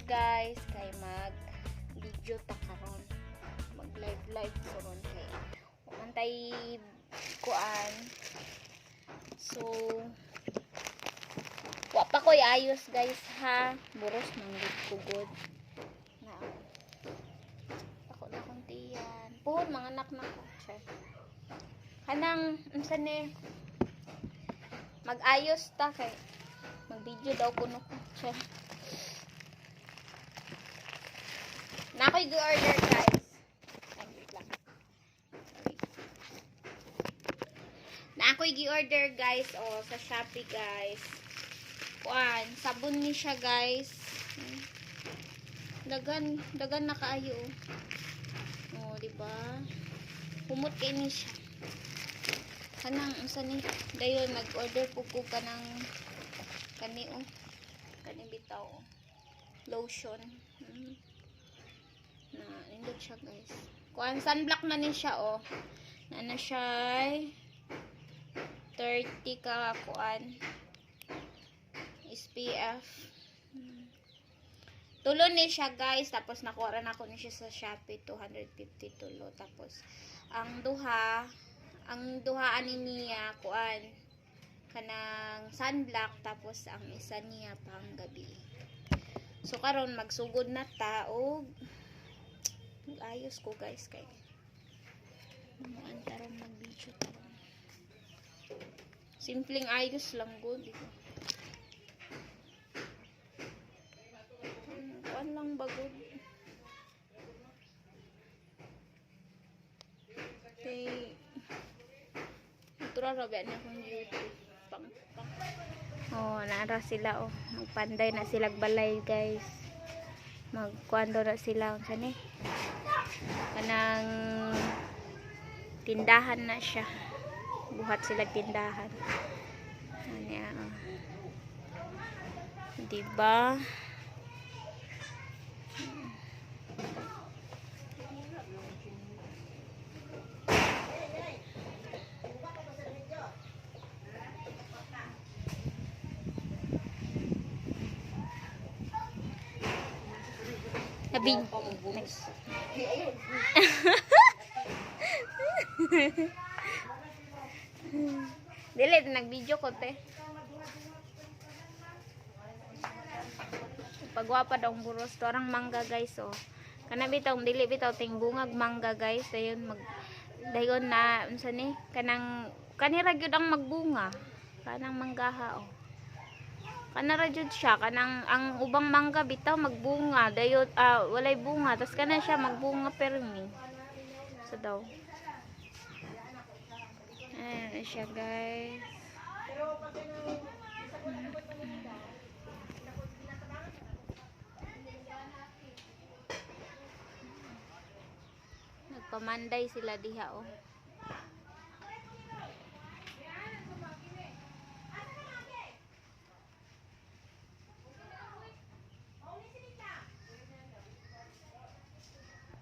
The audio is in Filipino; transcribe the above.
guys kay mag video ta karon. Mag live karon kay umantay kuan. So wa pa koy ayos guys ha. Buros manggid kugod. Na ako na kung tiyan. Puhon mga anak na ko. Kanang unsa ni mag-ayos ta kay mag-video daw kuno ko. Na ako'y gi-order guys. Na ako'y gi-order guys sa Shopee guys. Kuan, sabon ni siya guys. Dagan na kaayo. Di ba? Humot kay ni siya. Kanang unsa ni dayon nag-order po ko kanang kani bitaw lotion. Na nindot siya guys. Kuan sunblock na ni siya na siya 30 ka kuan SPF. Tulo ni siya guys, tapos nakuha na ako ni siya sa Shopee 250 tulo. Tapos ang duha ani niya kuan kanang sunblock, tapos ang isa niya pang gabi. So karon magsugod na ta og ayos ko guys kay taron mag-video taron. Simpleng ayos lang gud dito. Kuan lang bagod. Okay. Tura rabi na akong YouTube. Nara sila magpanday na sila balay guys. Magkuando na sila unsa ni? Kanang tindahan na siya. Buhat sila tindahan. Diba? Sabi dili nag-video ko te. Pagwapa daw buros to arang mangga guys Kana bitaw dili bitaw ting bungag mangga guys. Dayon na unsa ni kanira gyud ang magbunga. Kanang manggaha Kanara jud siya kanang ang ubang mangga bitaw magbunga dayon walay bunga tas kana siya magbunga permi. So daw. Siya guys. Nagpamanday sila diha